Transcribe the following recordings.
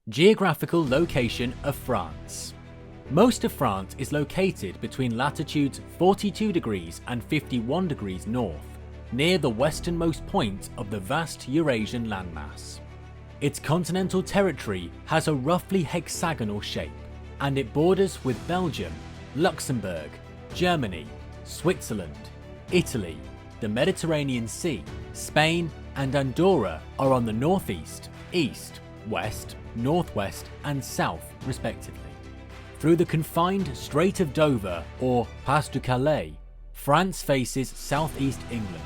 Geographical location of France. Most of France is located between latitudes 42 degrees and 51 degrees north, near the westernmost point of the vast Eurasian landmass. Its continental territory has a roughly hexagonal shape, and it borders with Belgium, Luxembourg, Germany, Switzerland, Italy, the Mediterranean Sea, Spain, and Andorra are on the northeast, east, west, northwest, and south, respectively. Through the confined Strait of Dover, or Pas de Calais, France faces southeast England.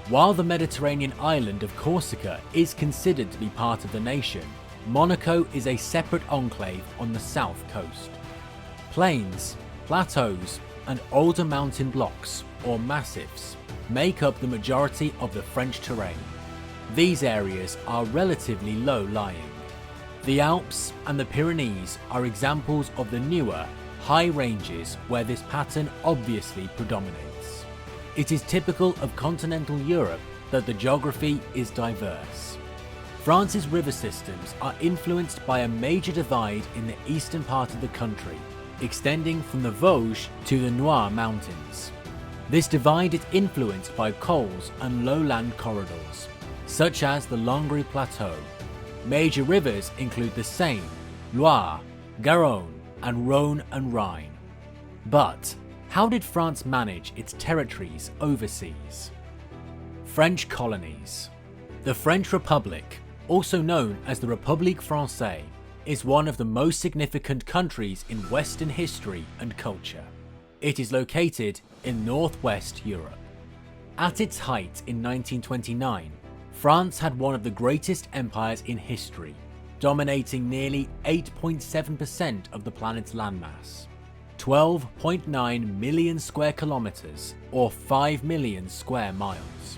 While the Mediterranean island of Corsica is considered to be part of the nation, Monaco is a separate enclave on the south coast. Plains, plateaus, and older mountain blocks, or massifs, make up the majority of the French terrain. These areas are relatively low-lying. The Alps and the Pyrenees are examples of the newer, high ranges where this pattern obviously predominates. It is typical of continental Europe that the geography is diverse. France's river systems are influenced by a major divide in the eastern part of the country, extending from the Vosges to the Noir Mountains. This divide is influenced by cols and lowland corridors, such as the Langres Plateau. Major rivers include the Seine, Loire, Garonne, and Rhône and Rhine. But how did France manage its territories overseas? French colonies. The French Republic, also known as the République Française, is one of the most significant countries in Western history and culture. It is located in northwest Europe. At its height in 1929, France had one of the greatest empires in history, dominating nearly 8.7% of the planet's landmass, 12.9 million square kilometers, or 5 million square miles.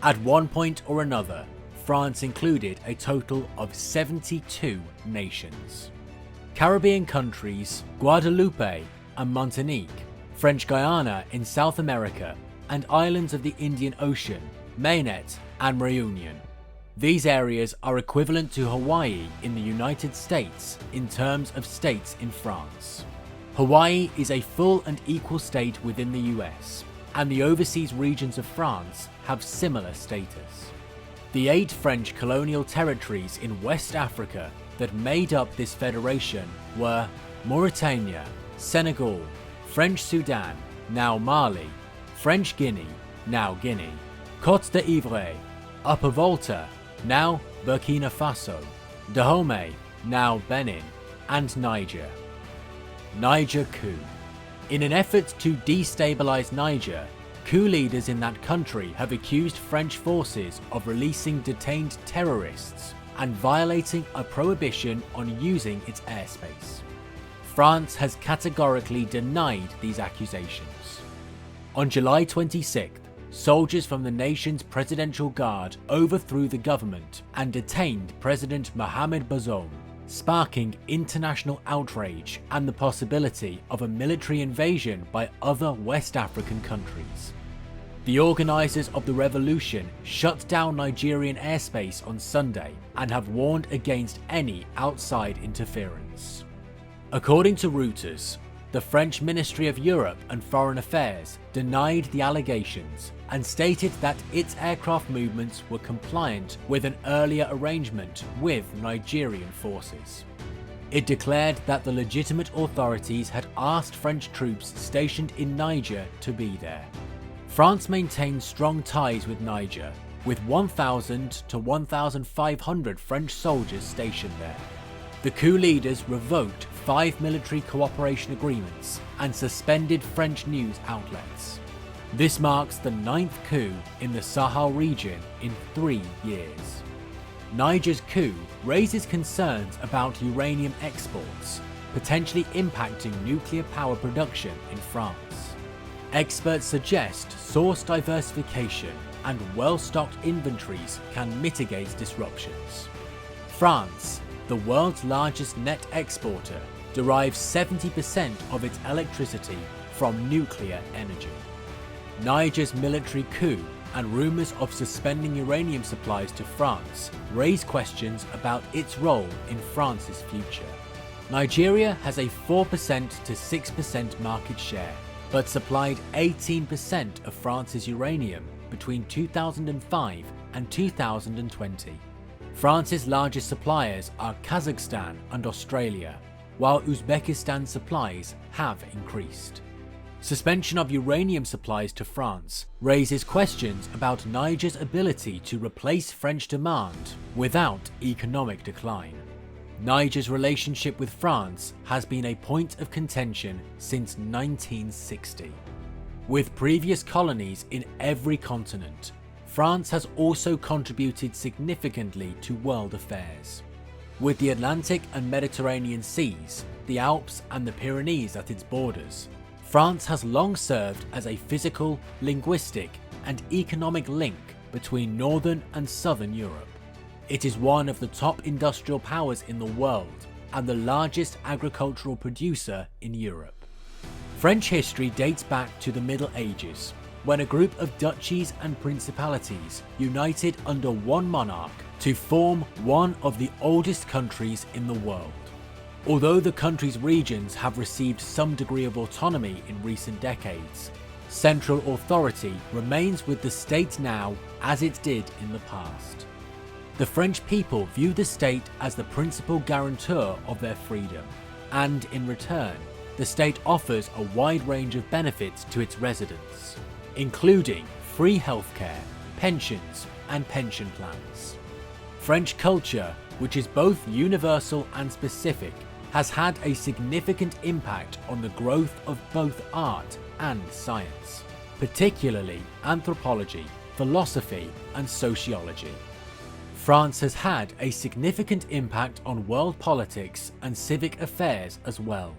At one point or another, France included a total of 72 nations. Caribbean countries, Guadeloupe and Martinique, French Guiana in South America, and islands of the Indian Ocean, Mayotte and Réunion. These areas are equivalent to Hawaii in the United States in terms of states in France. Hawaii is a full and equal state within the US, and the overseas regions of France have similar status. The 8 French colonial territories in West Africa that made up this federation were Mauritania, Senegal, French Sudan, now Mali, French Guinea, now Guinea, Côte d'Ivoire, Upper Volta, now Burkina Faso, Dahomey, now Benin, and Niger. Niger Coup. In an effort to destabilize Niger, coup leaders in that country have accused French forces of releasing detained terrorists and violating a prohibition on using its airspace. France has categorically denied these accusations. On July 26th, soldiers from the nation's presidential guard overthrew the government and detained President Mohamed Bazoum, sparking international outrage and the possibility of a military invasion by other West African countries. The organizers of the revolution shut down Nigerian airspace on Sunday and have warned against any outside interference. According to Reuters, the French Ministry of Europe and Foreign Affairs denied the allegations and stated that its aircraft movements were compliant with an earlier arrangement with Nigerian forces. It declared that the legitimate authorities had asked French troops stationed in Niger to be there. France maintains strong ties with Niger, with 1,000 to 1,500 French soldiers stationed there. The coup leaders revoked 5 military cooperation agreements and suspended French news outlets. This marks the 9th coup in the Sahel region in 3 years. Niger's coup raises concerns about uranium exports, potentially impacting nuclear power production in France. Experts suggest source diversification and well-stocked inventories can mitigate disruptions. France, the world's largest net exporter, derives 70% of its electricity from nuclear energy. Niger's military coup and rumours of suspending uranium supplies to France raise questions about its role in France's future. Nigeria has a 4% to 6% market share, but supplied 18% of France's uranium between 2005 and 2020. France's largest suppliers are Kazakhstan and Australia, while Uzbekistan's supplies have increased. Suspension of uranium supplies to France raises questions about Niger's ability to replace French demand without economic decline. Niger's relationship with France has been a point of contention since 1960. With previous colonies in every continent, France has also contributed significantly to world affairs. With the Atlantic and Mediterranean seas, the Alps and the Pyrenees at its borders, France has long served as a physical, linguistic, and economic link between Northern and Southern Europe. It is one of the top industrial powers in the world and the largest agricultural producer in Europe. French history dates back to the Middle Ages, when a group of duchies and principalities united under one monarch to form one of the oldest countries in the world. Although the country's regions have received some degree of autonomy in recent decades, central authority remains with the state now as it did in the past. The French people view the state as the principal guarantor of their freedom, and in return, the state offers a wide range of benefits to its residents, including free healthcare, pensions, and pension plans. French culture, which is both universal and specific, has had a significant impact on the growth of both art and science, particularly anthropology, philosophy, and sociology. France has had a significant impact on world politics and civic affairs as well.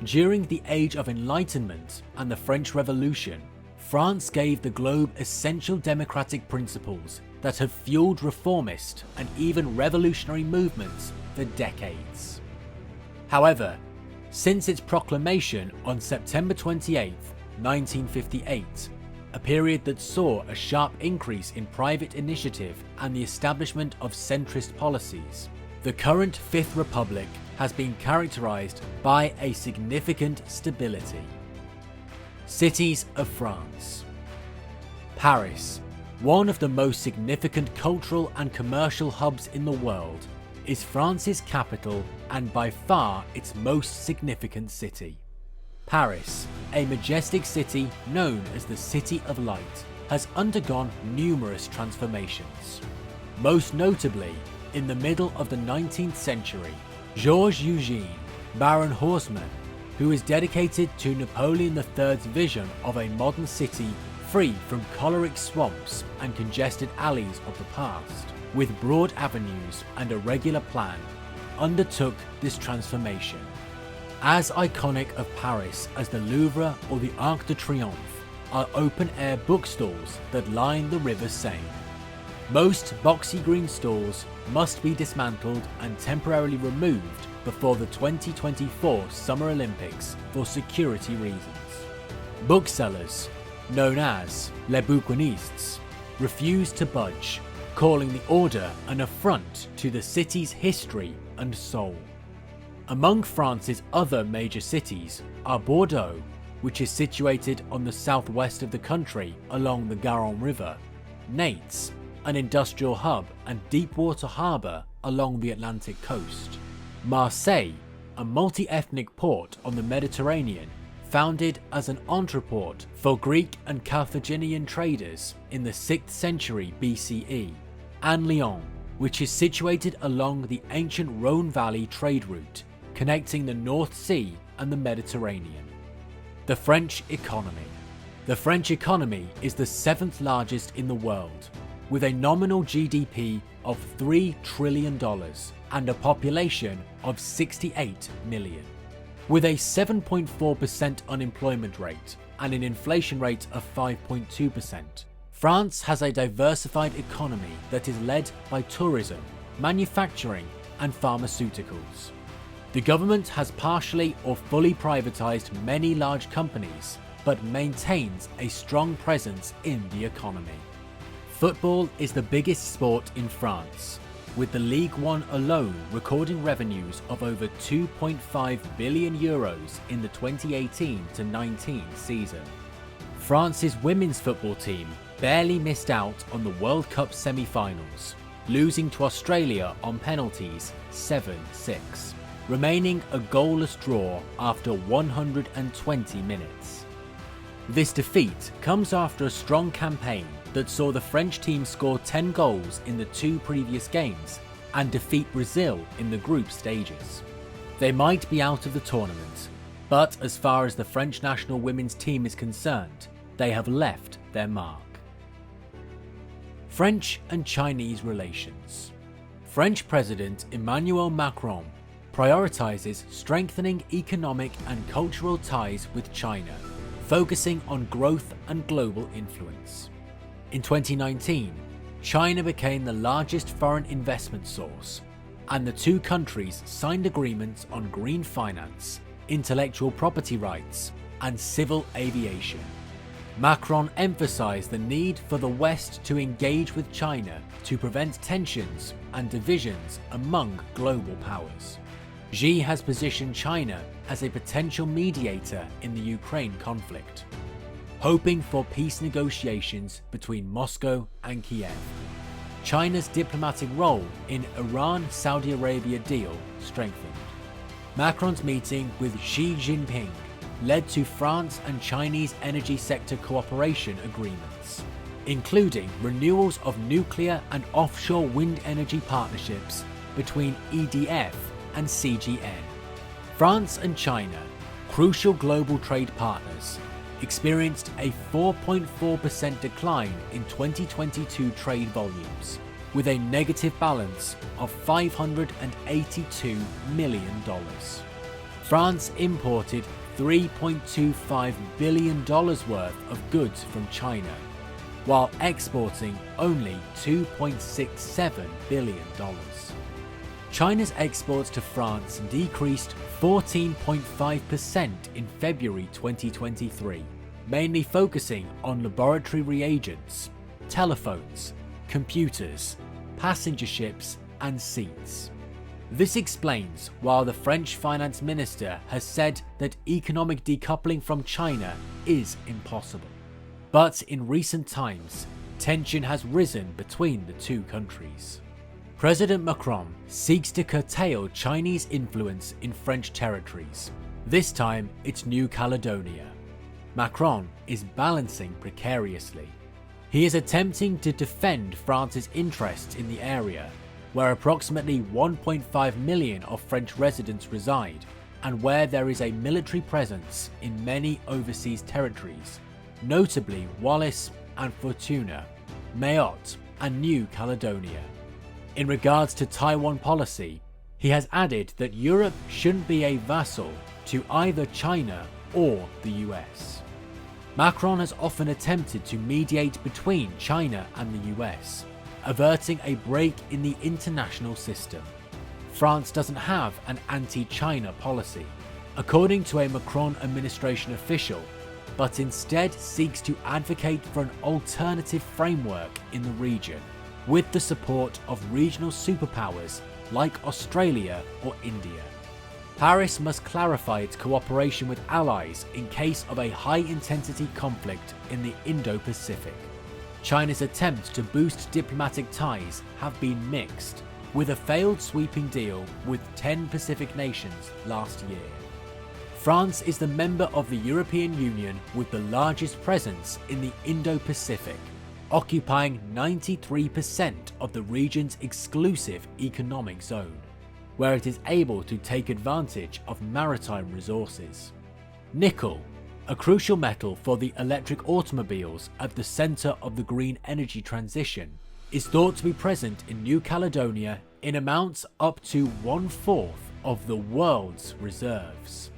During the Age of Enlightenment and the French Revolution, France gave the globe essential democratic principles that have fueled reformist and even revolutionary movements for decades. However, since its proclamation on September 28, 1958, a period that saw a sharp increase in private initiative and the establishment of centrist policies, the current Fifth Republic has been characterized by a significant stability. Cities of France. Paris, one of the most significant cultural and commercial hubs in the world, is France's capital and by far its most significant city. Paris, a majestic city known as the City of Light, has undergone numerous transformations. Most notably, in the middle of the 19th century, Georges Eugène, Baron Haussmann, who is dedicated to Napoleon III's vision of a modern city free from choleric swamps and congested alleys of the past, with broad avenues and a regular plan, undertook this transformation. As iconic of Paris as the Louvre or the Arc de Triomphe are open-air bookstores that line the River Seine. Most boxy green stores must be dismantled and temporarily removed before the 2024 Summer Olympics for security reasons. Booksellers, known as les bouquinistes, refuse to budge, calling the order an affront to the city's history and soul. Among France's other major cities are Bordeaux, which is situated on the southwest of the country along the Garonne River, Nantes, an industrial hub and deep-water harbour along the Atlantic coast, Marseille, a multi-ethnic port on the Mediterranean founded as an entrepôt for Greek and Carthaginian traders in the 6th century BCE, and Lyon, which is situated along the ancient Rhone Valley trade route connecting the North Sea and the Mediterranean. The French economy. The French economy is the 7th largest in the world, with a nominal GDP of $3 trillion and a population of 68 million. With a 7.4% unemployment rate and an inflation rate of 5.2%, France has a diversified economy that is led by tourism, manufacturing, and pharmaceuticals. The government has partially or fully privatized many large companies, but maintains a strong presence in the economy. Football is the biggest sport in France, with the Ligue 1 alone recording revenues of over €2.5 billion in the 2018-19 season. France's women's football team barely missed out on the World Cup semi-finals, losing to Australia on penalties 7-6, remaining a goalless draw after 120 minutes. This defeat comes after a strong campaign that saw the French team score 10 goals in the 2 previous games and defeat Brazil in the group stages. They might be out of the tournament, but as far as the French national women's team is concerned, they have left their mark. French and Chinese relations. French President Emmanuel Macron prioritizes strengthening economic and cultural ties with China, focusing on growth and global influence. In 2019, China became the largest foreign investment source, and the two countries signed agreements on green finance, intellectual property rights, and civil aviation. Macron emphasized the need for the West to engage with China to prevent tensions and divisions among global powers. Xi has positioned China as a potential mediator in the Ukraine conflict, hoping for peace negotiations between Moscow and Kiev. China's diplomatic role in Iran-Saudi Arabia deal strengthened. Macron's meeting with Xi Jinping led to France and Chinese energy sector cooperation agreements, including renewals of nuclear and offshore wind energy partnerships between EDF and CGN. France and China, crucial global trade partners, experienced a 4.4% decline in 2022 trade volumes, with a negative balance of $582 million. France imported $3.25 billion worth of goods from China, while exporting only $2.67 billion. China's exports to France decreased 14.5% in February 2023, mainly focusing on laboratory reagents, telephones, computers, passenger ships, and seats. This explains why the French finance minister has said that economic decoupling from China is impossible. But in recent times, tension has risen between the two countries. President Macron seeks to curtail Chinese influence in French territories. This time, it's New Caledonia. Macron is balancing precariously. He is attempting to defend France's interests in the area, where approximately 1.5 million of French residents reside, and where there is a military presence in many overseas territories, notably Wallis and Futuna, Mayotte, and New Caledonia. In regards to Taiwan policy, he has added that Europe shouldn't be a vassal to either China or the US. Macron has often attempted to mediate between China and the US, averting a break in the international system. France doesn't have an anti-China policy, according to a Macron administration official, but instead seeks to advocate for an alternative framework in the region, with the support of regional superpowers like Australia or India. Paris must clarify its cooperation with allies in case of a high-intensity conflict in the Indo-Pacific. China's attempts to boost diplomatic ties have been mixed, with a failed sweeping deal with 10 Pacific nations last year. France is the member of the European Union with the largest presence in the Indo-Pacific, occupying 93% of the region's exclusive economic zone, where it is able to take advantage of maritime resources. Nickel, a crucial metal for the electric automobiles at the center of the green energy transition, is thought to be present in New Caledonia in amounts up to 1/4 of the world's reserves.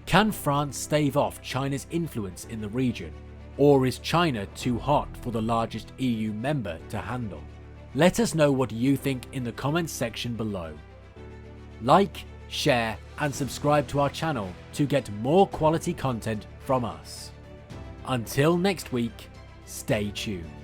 Can France stave off China's influence in the region, or is China too hot for the largest EU member to handle? Let us know what you think in the comments section below. Like, share, and subscribe to our channel to get more quality content from us. Until next week, stay tuned.